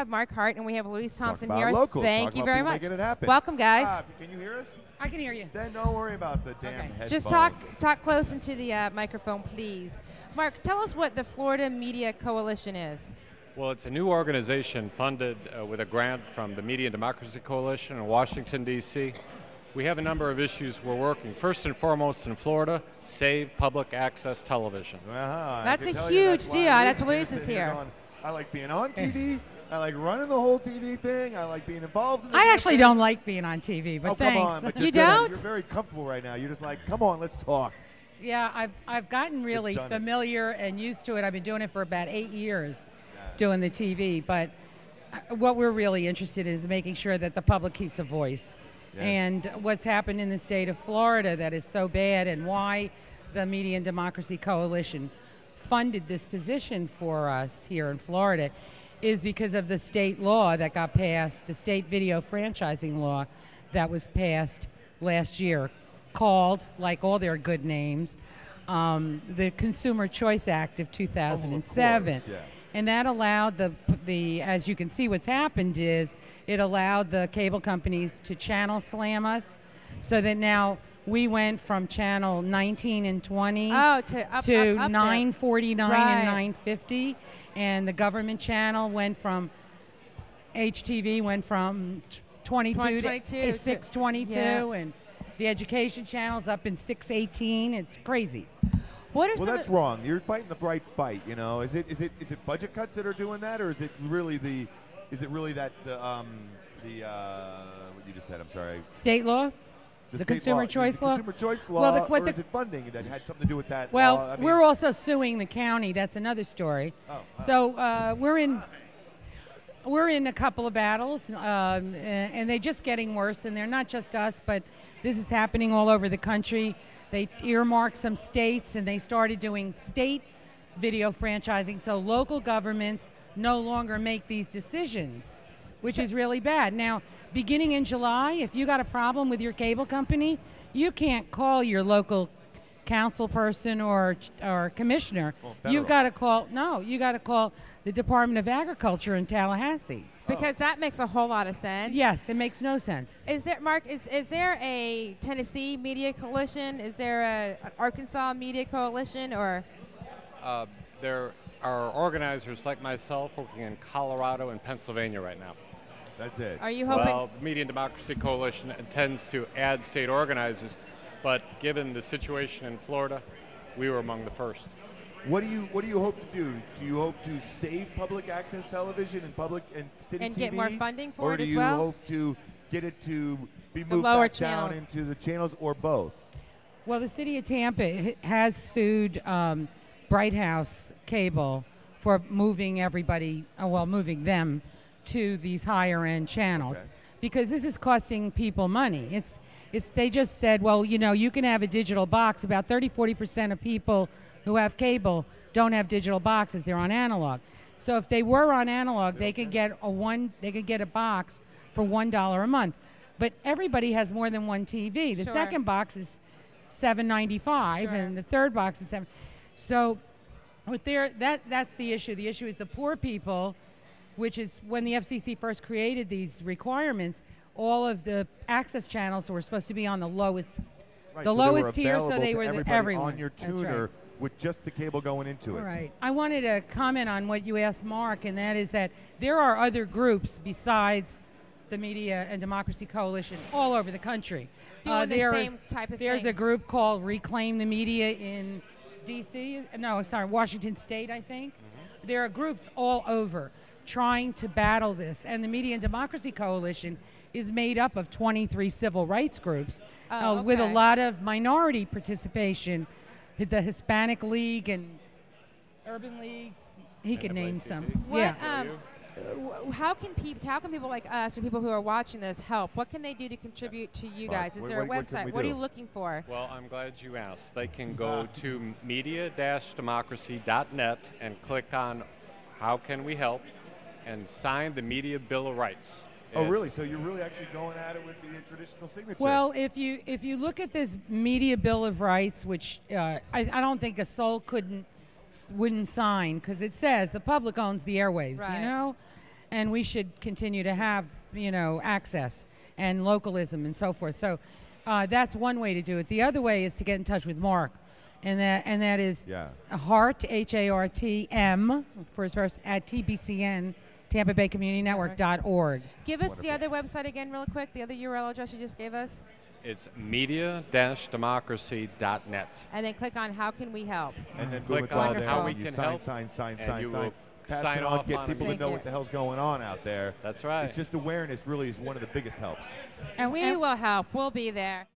have Mark Hart and we have Louise Thompson here. Locals. Thank you very much. Welcome, guys. Can you hear us? I can hear you. Then don't worry about the damn headphones. Just talk close into the microphone, please. Mark, tell us what the Florida Media Coalition is. Well, it's a new organization funded with a grant from the Media and Democracy Coalition in Washington, D.C. We have a number of issues we're working. First and foremost in Florida, save public access television. That's a huge deal. That's why Louise is here. I like being on TV. I like running the whole TV thing. I like being involved in the I actually don't like being on TV, but thanks. Come on, but you don't? You're very comfortable right now. You're just like, come on, let's talk. Yeah, I've gotten really familiar and used to it. I've been doing it for about 8 years, doing the TV. But what we're really interested in is making sure that the public keeps a voice. Yes. And what's happened in the state of Florida that is so bad, and why the Media and Democracy Coalition funded this position for us here in Florida, is because of the state law that got passed, the state video franchising law that was passed last year, called, like all their good names, the Consumer Choice Act of 2007. Of course, yeah. And that allowed the, as you can see, what's happened is it allowed the cable companies to channel slam us, so that now we went from channel 19 and 20 to 949 and 950, and the government channel went from HTV went from 22 to 622, and the education channel's up in 618. It's crazy. What are well, that's wrong. You're fighting the right fight. You know, is it budget cuts that are doing that, or is it really what you just said? I'm sorry. State law. The Consumer Choice Law? Consumer Choice Law, or is it funding that had something to do with that law? I mean, we're also suing the county. That's another story. So we're in a couple of battles, and they're just getting worse, and they're not just us, but this is happening all over the country. They earmarked some states, and they started doing state video franchising, so local governments no longer make these decisions, which is really bad. Now, beginning in July, if you got a problem with your cable company, you can't call your local council person or commissioner. You've got to call the Department of Agriculture in Tallahassee. Because that makes a whole lot of sense. Yes, it makes no sense. Is there, Mark, is there a Tennessee Media Coalition? Is there an Arkansas Media Coalition, or? There are organizers like myself working in Colorado and Pennsylvania right now. That's it. Are you hoping? Well, the Media and Democracy Coalition intends to add state organizers, but given the situation in Florida, we were among the first. What do you hope to do? Do you hope to save public access television and public and city and TV, get more funding for it as well? Or do you hope to get it to be moved back down into the channels, or both? Well, the city of Tampa has sued Bright House Cable for moving moving them to these higher end channels, because this is costing people money. They just said, well, you can have a digital box. About 30-40% of people who have cable don't have digital boxes. They're on analog. So if they were on analog, they could get a box for $1 a month. But everybody has more than one TV. The second box is $7.95, and the third box is $7. So that's the issue. The issue is the poor people, which is when the FCC first created these requirements, all of the access channels were supposed to be on the lowest, lowest tier, so they were everyone on your tuner with just the cable going into it. Right. I wanted to comment on what you asked Mark, and that is that there are other groups besides the Media and Democracy Coalition all over the country. Doing the same type of There's things. a group called Reclaim the Media in Washington State, I think. Mm-hmm. There are groups all over trying to battle this, and the Media and Democracy Coalition is made up of 23 civil rights groups with a lot of minority participation. The Hispanic League and Urban League, he could name some. How can people like us or people who are watching this help? What can they do to contribute to you guys? Is there a website? What are you looking for? Well, I'm glad you asked. They can go to media-democracy.net and click on How Can We Help and sign the Media Bill of Rights. Oh, really? So you're really actually going at it with the traditional signature? Well, if you look at this Media Bill of Rights, which I don't think a soul wouldn't sign, because it says the public owns the airwaves, and we should continue to have, access and localism and so forth. So that's one way to do it. The other way is to get in touch with Mark, and that is Hart, HARTM, for his first, at TBCN, Tampa Bay Community Network.org. Give us the other website again real quick, the other URL address you just gave us. It's media-democracy.net. And then click on How Can We Help? And then click boom, it's all on there. How We You Can sign, Help. sign. You will Pass sign it on, off get on people it. to know what the hell's going on out there. That's right. It's just awareness really is one of the biggest helps. And we will help. We'll be there.